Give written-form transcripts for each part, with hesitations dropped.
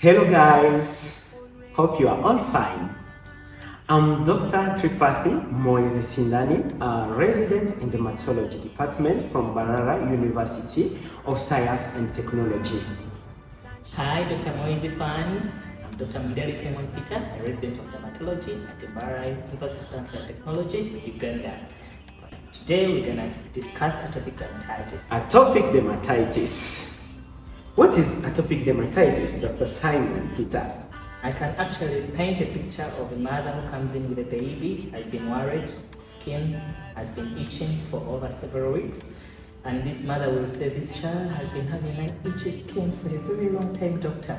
Hello guys, hope you are all fine. I'm Dr. Tripathie'S, a resident in the dermatology department from Barara University of Science and Technology. Hi, Dr. Moise fans. I'm Dr. Mideli Simon Peter, a resident of dermatology at the Barara University of Science and Technology, Uganda. Today we're going to discuss atopic dermatitis. Atopic dermatitis. What is atopic dermatitis, Dr. Simon Peter? I can actually paint a picture of a mother who comes in with a baby, has been worried, skin has been itching for over several weeks. And this mother will say, this child has been having like itchy skin for a very long time, doctor.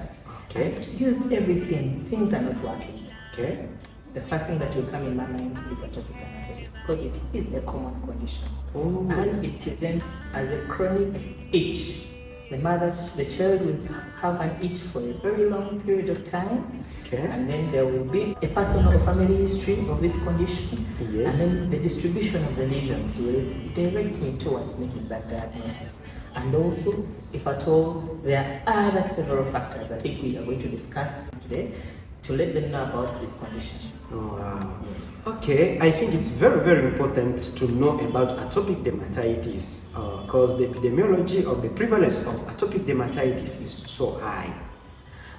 Okay. I've used everything, things are not working. Okay. The first thing that will come in my mind is atopic dermatitis because it is a common condition. Oh. And it presents as a chronic itch. The child will have an itch for a very long period of time. Okay. And then there will be a personal or family history of this condition. Yes. And then the distribution of the lesions will direct me towards making that diagnosis. And also, if at all, there are other several factors I think we are going to discuss today to let them know about this condition. Oh, wow. Yes. Okay, I think it's very important to know about atopic dermatitis because the epidemiology of the prevalence of atopic dermatitis is so high.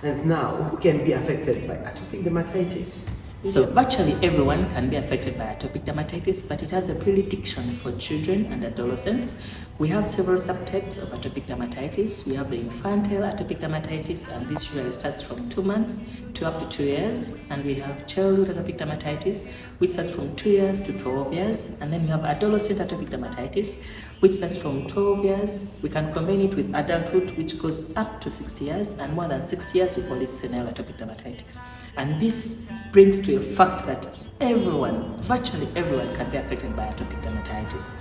And now, who can be affected by atopic dermatitis? So virtually everyone can be affected by atopic dermatitis, but it has a predilection for children and adolescents. We have several subtypes of atopic dermatitis. We have the infantile atopic dermatitis, and this usually starts from 2 months to up to 2 years. And we have childhood atopic dermatitis, which starts from 2 years to 12 years. And then we have adolescent atopic dermatitis, which starts from 12 years. We can combine it with adulthood, which goes up to 60 years, and more than 60 years, we call it senile atopic dermatitis. And this brings to a fact that everyone, virtually everyone, can be affected by atopic dermatitis.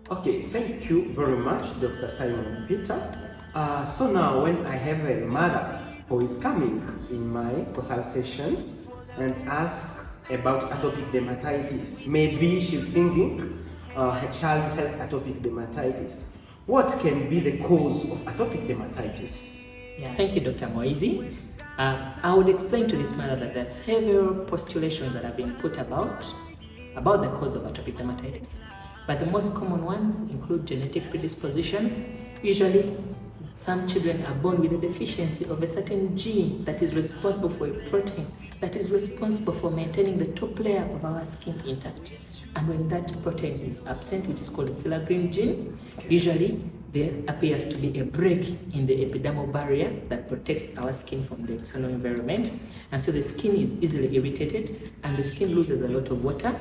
Okay, thank you very much, Dr. Simon Peter. So now when I have a mother who is coming in my consultation and ask about atopic dermatitis, maybe she's thinking her child has atopic dermatitis. What can be the cause of atopic dermatitis? Yeah, thank you, Dr. Moise. I would explain to this mother that there are several postulations that have been put about the cause of atopic dermatitis. But the most common ones include genetic predisposition. Usually, some children are born with a deficiency of a certain gene that is responsible for a protein that is responsible for maintaining the top layer of our skin intact. And when that protein is absent, which is called the filaggrin gene, usually there appears to be a break in the epidermal barrier that protects our skin from the external environment. And so the skin is easily irritated and the skin loses a lot of water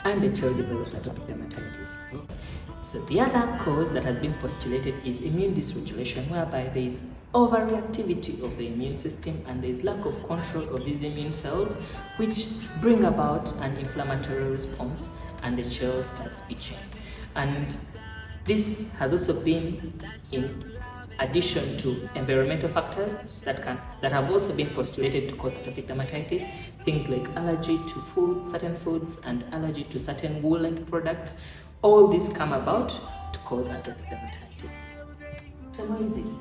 and the child develops atopic dermatitis. So the other cause that has been postulated is immune dysregulation, whereby there is overreactivity of the immune system and there is lack of control of these immune cells, which bring about an inflammatory response and the child starts itching. And this has also been in addition to environmental factors that have also been postulated to cause atopic dermatitis, things like allergy to food, certain foods, and allergy to certain woolen products. All these come about to cause atopic dermatitis.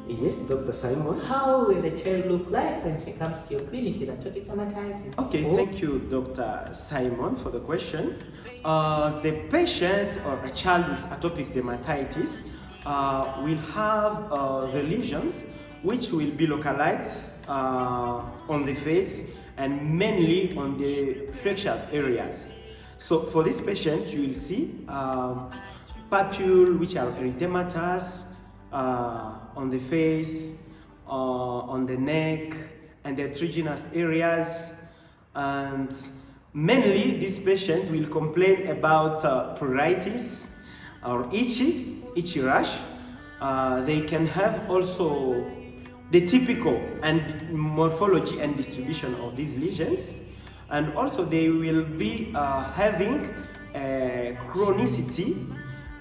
Yes, Dr. Simon. How will the child look like when she comes to your clinic with atopic dermatitis? Okay, thank you, Dr. Simon, for the question. The patient or a child with atopic dermatitis will have the lesions which will be localized on the face and mainly on the flexuous areas. So for this patient, you will see papules which are erythematous on the face, on the neck, and the triginous areas. And mainly, this patient will complain about pruritus or itchy rash. They can have also the typical and morphology and distribution of these lesions. And also they will be having a chronicity,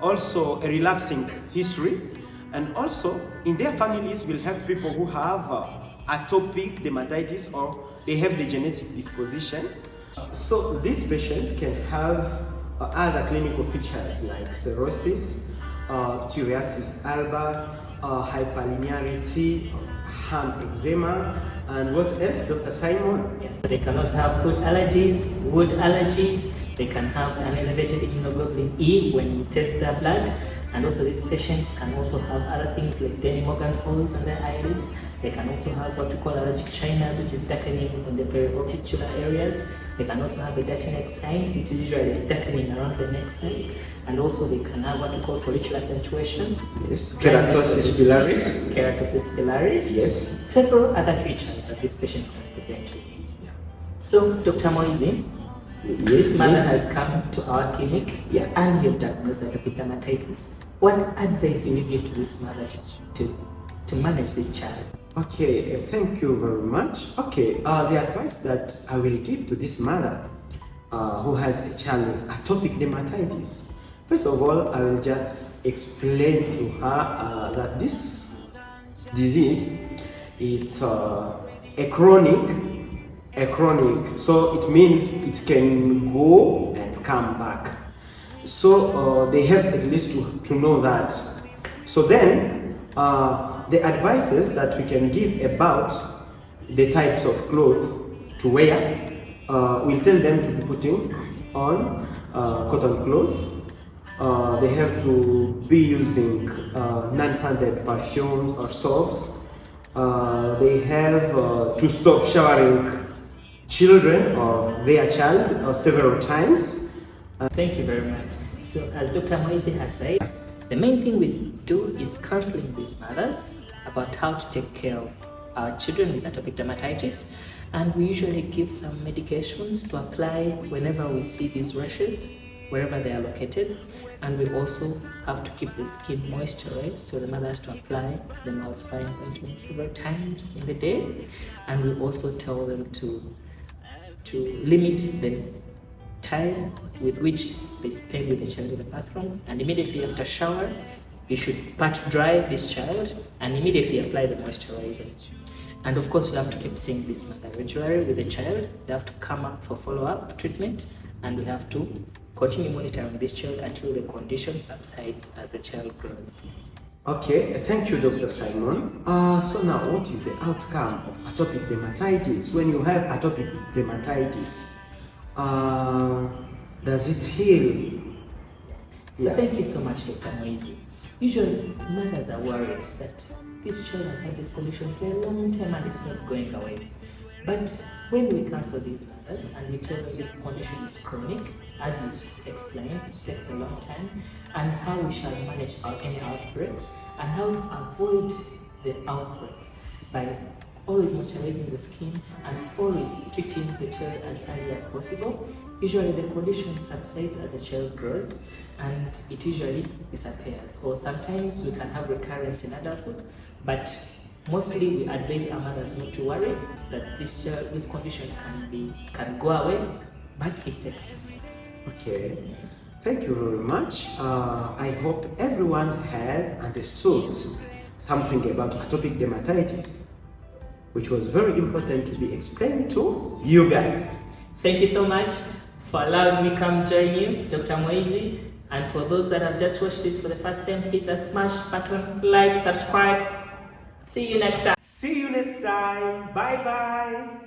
also a relapsing history. And also in their families will have people who have atopic dermatitis or they have the genetic disposition. So this patient can have other clinical features like cirrhosis, psoriasis alba, hyperlinearity, hand eczema, and what else, Dr. Simon? Yes, so they can also have food allergies, wood allergies. They can have an elevated immunoglobulin E when you test their blood. And also these patients can also have other things like Denny Morgan folds on their eyelids. They can also have what we call allergic shyness, which is darkening on the periorbicular areas. They can also have a dirty neck sign, which is usually darkening around the neck side. And also they can have what we call follicular accentuation. Yes, keratosis pilaris. Keratosis pilaris. Yes. Several other features that these patients can present with. Yeah. So, Dr. Moise, this mother has come to our clinic and you've diagnosed atopic dermatitis. What advice will you give to this mother to manage this child? Okay, thank you very much. Okay, the advice that I will give to this mother who has a child with atopic dermatitis. First of all, I will just explain to her that this disease is a chronic, so it means it can go and come back. So they have at least to know that. So then the advices that we can give about the types of clothes to wear, we'll tell them to be putting on cotton clothes. They have to be using non-scented perfumes or soaps. They have to stop showering children or their child several times. Thank you very much. So as Dr. Moise has said, the main thing we do is counseling these mothers about how to take care of our children with atopic dermatitis, and we usually give some medications to apply whenever we see these rashes, wherever they are located. And we also have to keep the skin moisturized, so the mother has to apply the emulsifying ointment several times in the day. And we also tell them to limit the time with which they spend with the child in the bathroom, and immediately after shower you should pat dry this child and immediately apply the moisturizer. And of course we have to keep seeing this mother regularly with the child. They have to come up for follow-up treatment, and we have to continue monitoring this child until the condition subsides as the child grows. Okay, thank you, Dr. Simon. So now, what is the outcome of atopic dermatitis? When you have atopic dermatitis, does it heal? So thank you so much, Dr. Moise. Usually, mothers are worried that this child has had this condition for a long time and it's not going away. But when we counsel these mothers and we tell them this condition is chronic, as you've explained, it takes a long time, and how we shall manage any outbreaks and how to avoid the outbreaks by always moisturizing the skin and always treating the child as early as possible. Usually the condition subsides as the child grows and it usually disappears, or sometimes we can have recurrence in adulthood, but mostly we advise our mothers not to worry that this condition can go away, but it takes time. Okay, thank you very much. I hope everyone has understood something about atopic dermatitis, which was very important to be explained to you guys. Thank you so much for allowing me to come join you, Dr. Moise. And for those that have just watched this for the first time, hit the smash button, like, subscribe. See you next time. See you next time. Bye bye.